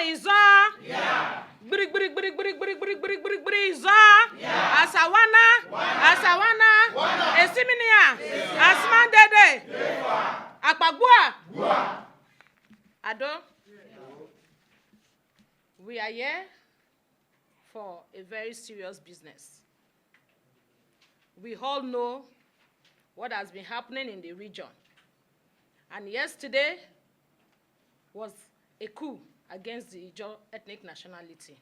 Ijaw. Yeah. Brig, Ijaw. Yeah. Asawana. Esiminia. Asmandede. Akpata. Ado. We are here for a very serious business. We all know what has been happening in the region. And yesterday was a coup against the Ijaw ethnic nationality,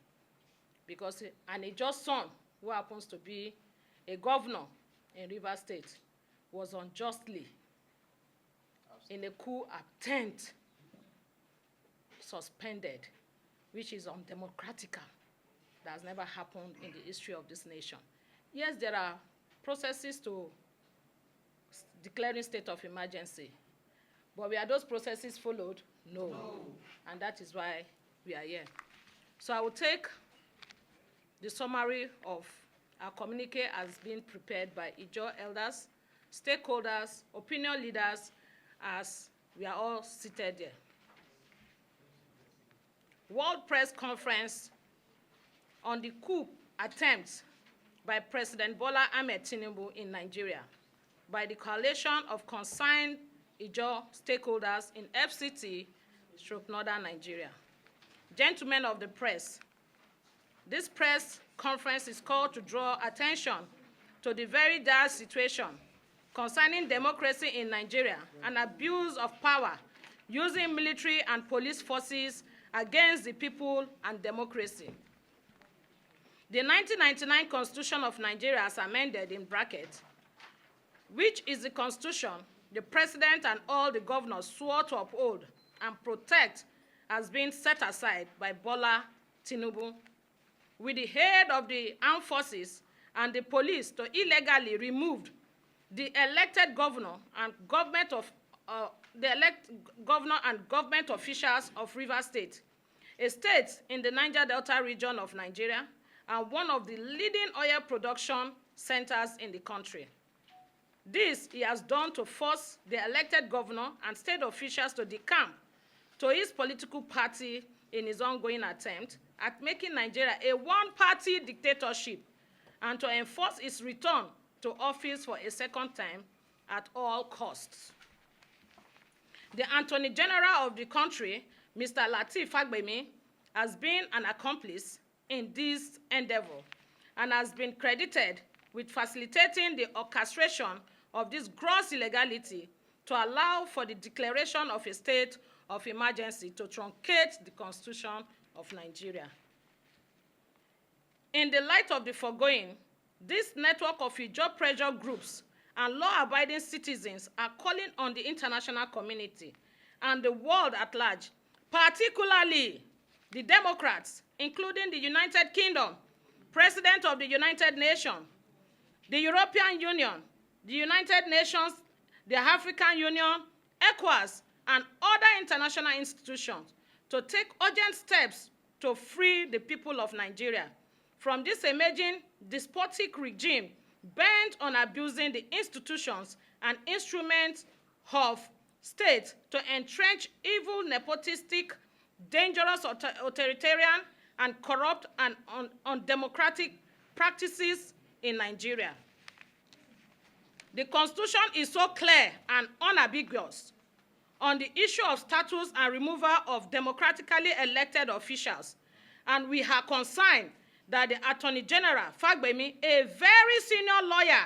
because an Ijaw son, who happens to be a governor in Rivers State, was unjustly in a coup attempt suspended, which is undemocratic. That has never happened in the history of this nation. Yes, there are processes to declaring state of emergency, but were those processes followed? No. And that is why we are here. So I will take the summary of our communique as being prepared by Ijaw elders, stakeholders, opinion leaders, as we are all seated here. World Press Conference on the coup attempt by President Bola Ahmed Tinubu in Nigeria by the coalition of concerned Ijaw stakeholders in FCT, Northern Nigeria. Gentlemen of the press, this press conference is called to draw attention to the very dire situation concerning democracy in Nigeria and abuse of power using military and police forces against the people and democracy. The 1999 Constitution of Nigeria, as amended in bracket, which is the constitution the president and all the governors swore to uphold and protect, has been set aside by Bola Tinubu with the aid of the armed forces and the police to illegally remove the elected governor and government officials of Rivers State, a state in the Niger Delta region of Nigeria and one of the leading oil production centers in the country. This he has done to force the elected governor and state officials to decamp to his political party in his ongoing attempt at making Nigeria a one-party dictatorship and to enforce its return to office for a second time at all costs. The Attorney General of the country, Mr. Lateef Fagbemi, has been an accomplice in this endeavor and has been credited with facilitating the orchestration of this gross illegality to allow for the declaration of a state of emergency to truncate the Constitution of Nigeria. In the light of the foregoing, this network of Ijaw pressure groups and law-abiding citizens are calling on the international community and the world at large, particularly the Democrats, including the United Kingdom, President of the United Nations, the European Union, the United Nations, the African Union, ECOWAS, and other international institutions to take urgent steps to free the people of Nigeria from this emerging despotic regime bent on abusing the institutions and instruments of state to entrench evil, nepotistic, dangerous, authoritarian, and corrupt and undemocratic practices in Nigeria. The Constitution is so clear and unambiguous on the issue of status and removal of democratically elected officials, and we are concerned that the Attorney General, Fagbemi, a very senior lawyer,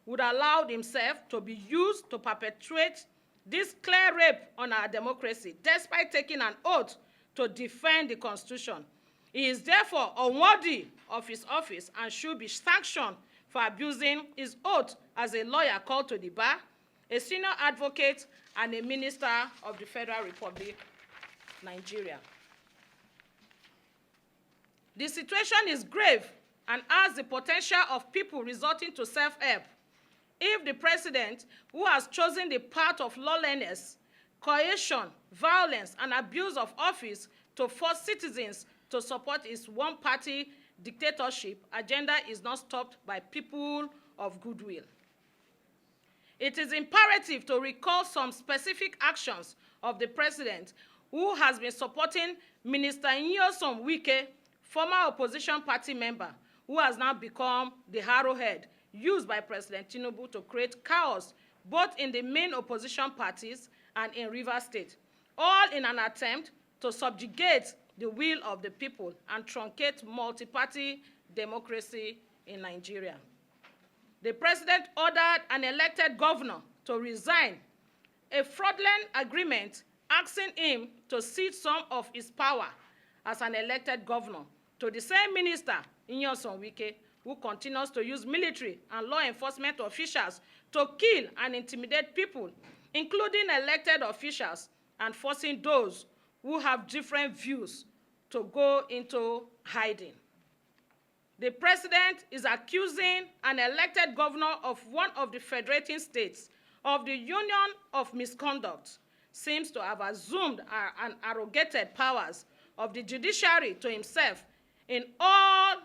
would allow himself to be used to perpetuate this clear rape on our democracy, despite taking an oath to defend the Constitution. He is therefore unworthy of his office and should be sanctioned for abusing his oath as a lawyer called to the bar, a senior advocate, and a minister of the Federal Republic, Nigeria. The situation is grave and has the potential of people resorting to self-help if the president, who has chosen the path of lawlessness, coercion, violence, and abuse of office to force citizens to support his one-party dictatorship agenda, is not stopped by people of goodwill. It is imperative to recall some specific actions of the president who has been supporting Minister Nyesom Wike, former opposition party member, who has now become the arrowhead used by President Tinubu to create chaos both in the main opposition parties and in Rivers State, all in an attempt to subjugate the will of the people and truncate multi-party democracy in Nigeria. The president ordered an elected governor to resign, a fraudulent agreement asking him to cede some of his power as an elected governor to the same minister, Nyesom Wike, who continues to use military and law enforcement officials to kill and intimidate people, including elected officials, and forcing those who have different views to go into hiding. The president is accusing an elected governor of one of the federating states of the union of misconduct, seems to have assumed and arrogated powers of the judiciary to himself and all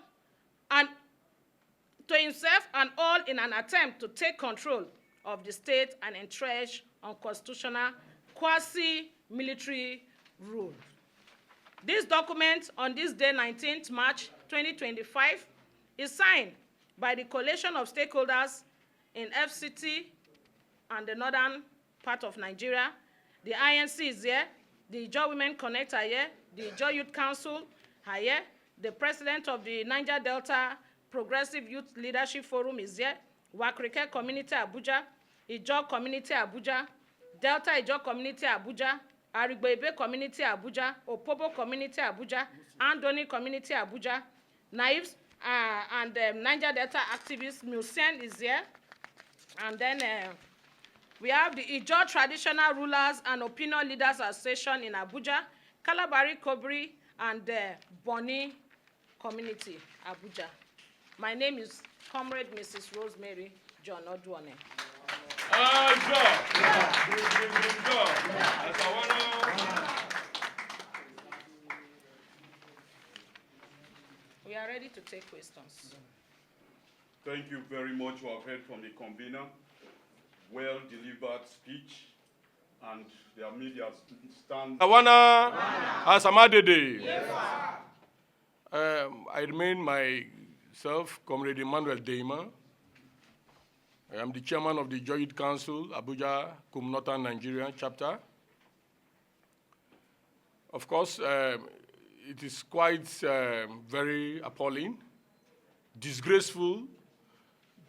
in an attempt to take control of the state and entrench unconstitutional quasi-military rule. This document on this day, 19th March 2025, is signed by the coalition of stakeholders in FCT and the northern part of Nigeria. The INC is here, the Ijaw Women Connect are here, the Ijaw Youth Council are here, the president of the Niger Delta Progressive Youth Leadership Forum is here, Wakrike Community Abuja, Ijaw Community Abuja, Delta Ijaw Community Abuja, Arigbebe Community Abuja, Opobo Community Abuja, Andoni Community Abuja, Naives and Niger Delta activist Musen is here. And then we have the Ijaw Traditional Rulers and Opinion Leaders Association in Abuja, Kalabari Kobri, and Boni Community, Abuja. My name is Comrade Mrs. Rosemary John Oduone. We are ready to take questions. Thank you very much. We have heard from the convener. Well-delivered speech, and their media stand. I remain myself, Comrade Emmanuel Deima. I am the chairman of the Ijaw Youth Council, Abuja, Northern Nigerian chapter. Of course, it is quite very appalling, disgraceful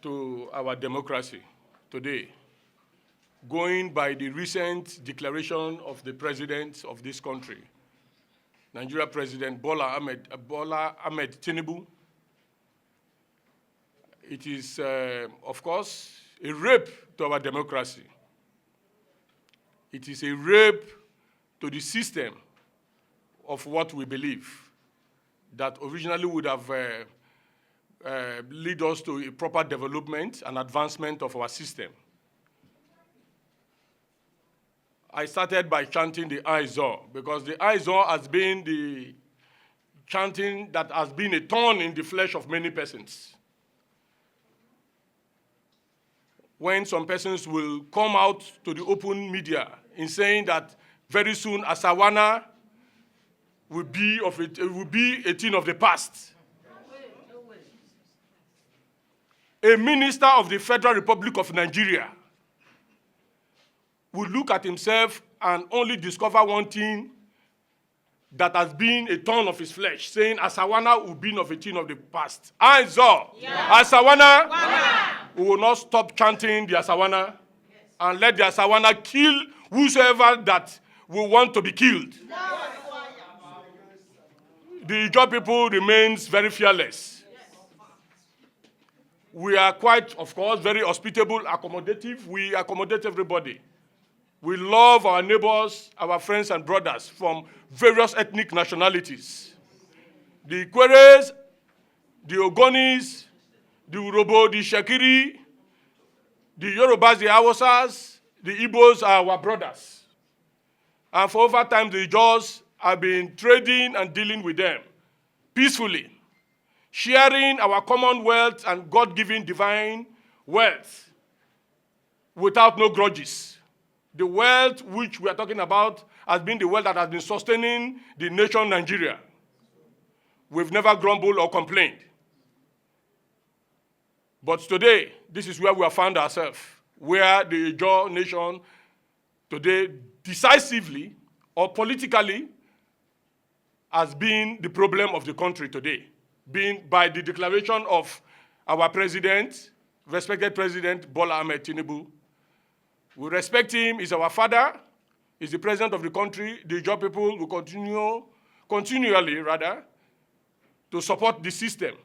to our democracy today, going by the recent declaration of the president of this country, Nigeria President Bola Ahmed Tinubu. It is, of course, a rape to our democracy. It is a rape to the system of what we believe that originally would have lead us to a proper development and advancement of our system. I started by chanting the Ijaw because the Ijaw has been the chanting that has been a thorn in the flesh of many persons. When some persons will come out to the open media in saying that very soon Asawana will be a thing of the past. A minister of the Federal Republic of Nigeria will look at himself and only discover one thing that has been a thorn of his flesh, saying Asawana will be of a thing of the past. Ijaw, yeah. Asawana, Wana. We will not stop chanting the Asawana and let the Asawana kill whosoever that will want to be killed. The Ijaw people remains very fearless. We are quite, of course, very hospitable, accommodative. We accommodate everybody. We love our neighbors, our friends and brothers from various ethnic nationalities. The Ikweres, the Ogonis, the Urobo, the Shakiri, the Yorubas, the Awosas, the Igbos are our brothers. And for over time, the Ijaws have been trading and dealing with them peacefully, sharing our common wealth and God-given divine wealth without no grudges. The wealth which we are talking about has been the well that has been sustaining the nation Nigeria. We've never grumbled or complained. But today, this is where we have found ourselves, where the Ijaw nation today decisively or politically has been the problem of the country today, being by the declaration of our president, respected President Bola Ahmed Tinubu. We respect him, he's our father, he's the president of the country. The Ijaw people will continually to support the system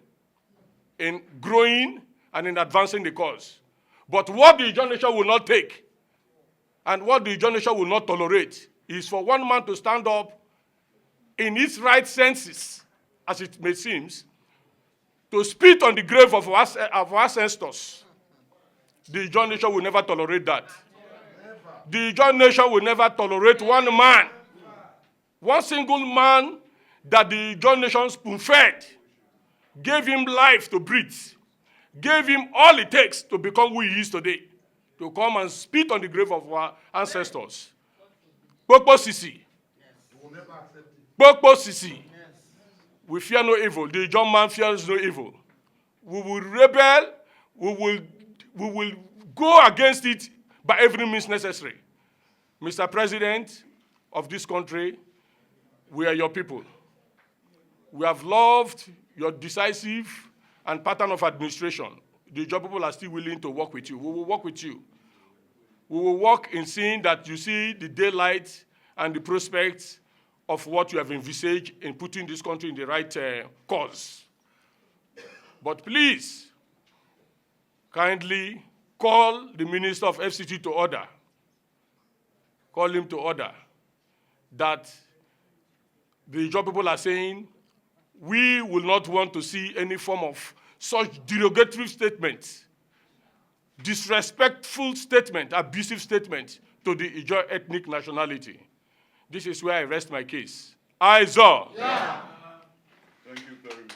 in growing and in advancing the cause. But what the Ijaw nation will not take and what the Ijaw nation will not tolerate is for one man to stand up in his right senses, as it may seem, to spit on the grave of our ancestors. The Ijaw nation will never tolerate that. The Ijaw nation will never tolerate one man, one single man that the Ijaw nation spoon-fed, gave him life to breathe, gave him all it takes to become who he is today, to come and spit on the grave of our ancestors. Popo Sisi. Popo Sisi. We fear no evil. The Ijaw man fears no evil. We will rebel. We will go against it by every means necessary. Mr. President of this country, we are your people. We have loved your decisive and pattern of administration. The Ijaw people are still willing to work with you. We will work with you. We will work in seeing that you see the daylight and the prospects of what you have envisaged in putting this country in the right course. But please, kindly call the Minister of FCT to order. Call him to order that the Ijaw people are saying we will not want to see any form of such derogatory statements, disrespectful statement, abusive statement to the Ijaw ethnic nationality. This is where I rest my case. Ijaw. Yeah. Thank you very much.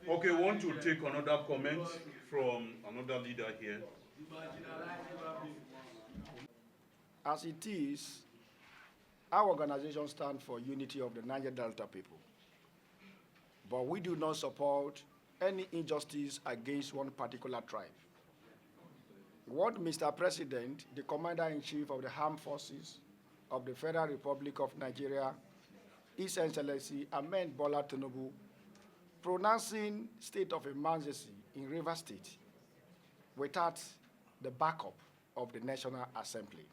Okay, I want to take another comment from another leader here. As it is, our organization stands for unity of the Niger Delta people. But we do not support any injustice against one particular tribe. What Mr. President, the Commander-in-Chief of the Armed Forces of the Federal Republic of Nigeria, His Excellency Ahmed Bola Tinubu, pronouncing state of emergency in Rivers State without the backup of the National Assembly.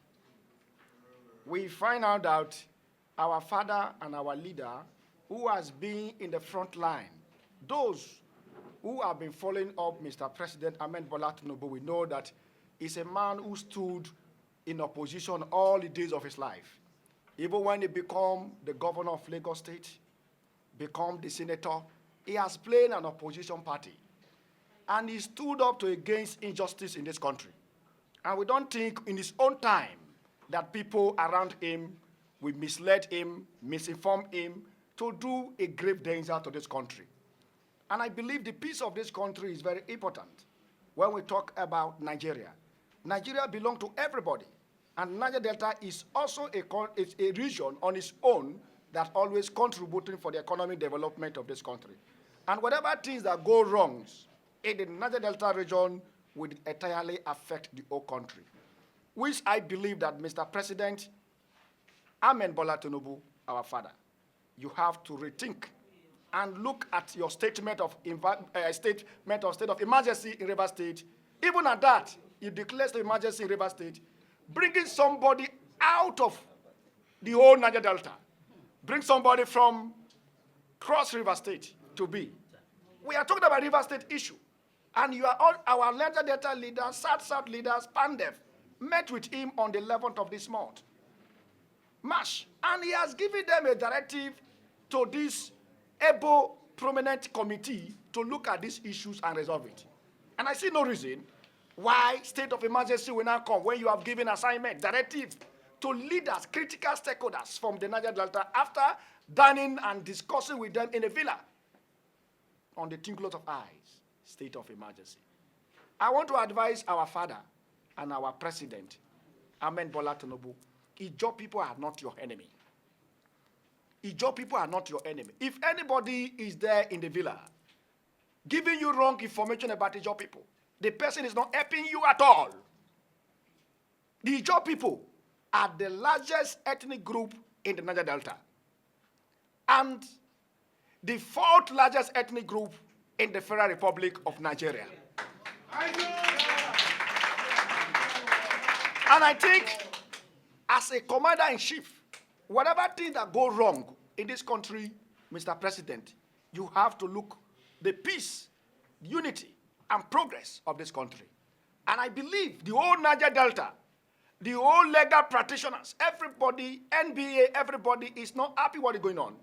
We find out that our father and our leader, who has been in the front line, those who have been following up Mr. President Ahmed Bola Tinubu, we know that he's a man who stood in opposition all the days of his life. Even when he became the governor of Lagos State, become the senator, he has played an opposition party. And he stood up to against injustice in this country. And we don't think in his own time that people around him will mislead him, misinform him to do a grave danger to this country. And I believe the peace of this country is very important when we talk about Nigeria. Nigeria belongs to everybody. And Niger Delta is also a region on its own that always contributing for the economic development of this country. And whatever things that go wrong in the Niger Delta region would entirely affect the whole country. Which I believe that Mr. President Ahmed Bola Tinubu, our father, you have to rethink and look at your statement of state of emergency in Rivers State. Even at that, you declare the emergency in Rivers State, bringing somebody out of the whole Niger Delta, bring somebody from Cross River State to be. We are talking about River State issue, and you are all our Niger Delta leaders, South leaders, Pandef, met with him on the 11th of this month, March, and he has given them a directive to this able prominent committee to look at these issues and resolve it. And I see no reason why state of emergency will now come when you have given assignment, directive to leaders, critical stakeholders from the Niger Delta after dining and discussing with them in a villa on the twinkle of eyes, state of emergency. I want to advise our father and our president, Ahmed Bola Tinubu, Ijaw people are not your enemy. Ijaw people are not your enemy. If anybody is there in the villa giving you wrong information about Ijaw people, the person is not helping you at all. The Ijaw people are the largest ethnic group in the Niger Delta and the fourth largest ethnic group in the Federal Republic of Nigeria. And I think as a commander-in-chief, whatever thing that go wrong in this country, Mr. President, you have to look the peace, unity, and progress of this country. And I believe the whole Niger Delta, the whole legal practitioners, everybody, NBA, everybody is not happy what is going on,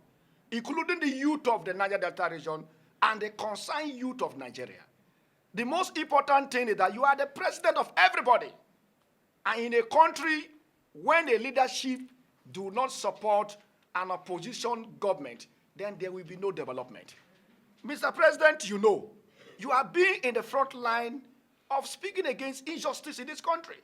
including the youth of the Niger Delta region and the concerned youth of Nigeria. The most important thing is that you are the president of everybody. And in a country when the leadership do not support an opposition government, then there will be no development. Mr. President, you know, you are being in the front line of speaking against injustice in this country.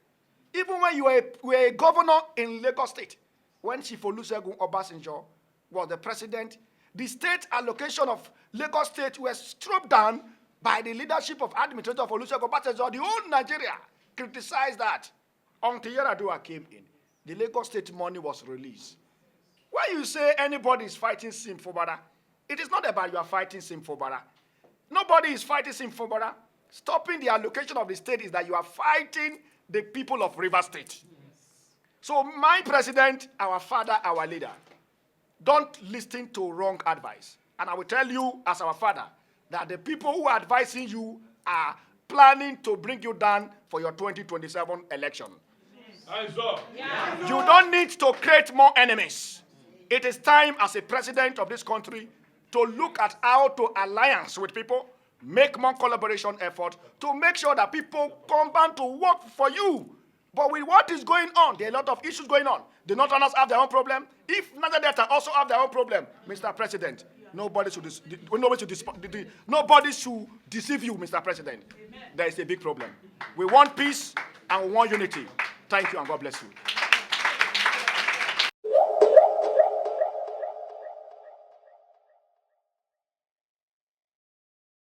Even when you were a governor in Lagos State, when Chief Olusegun Obasanjo was the president, the state allocation of Lagos State was struck down by the leadership of Administrator of Olusegun Obasanjo. The whole Nigeria criticized that until Yar'Adua came in. The Lagos State money was released. When you say anybody is fighting Symfoni, it is not about you are fighting Symfoni. Nobody is fighting Symfoni. Stopping the allocation of the state is that you are fighting the people of River State. So my president, our father, our leader, don't listen to wrong advice. And I will tell you as our father that the people who are advising you are planning to bring you down for your 2027 election. You don't need to create more enemies. It is time as a president of this country to look at how to alliance with people, make more collaboration effort to make sure that people come back to work for you. But with what is going on, there are a lot of issues going on. The Northerners have their own problem. If Niger Delta also have their own problem, Mr. President, nobody should deceive you, Mr. President. Amen. There is a big problem. We want peace and we want unity. Thank you and God bless you.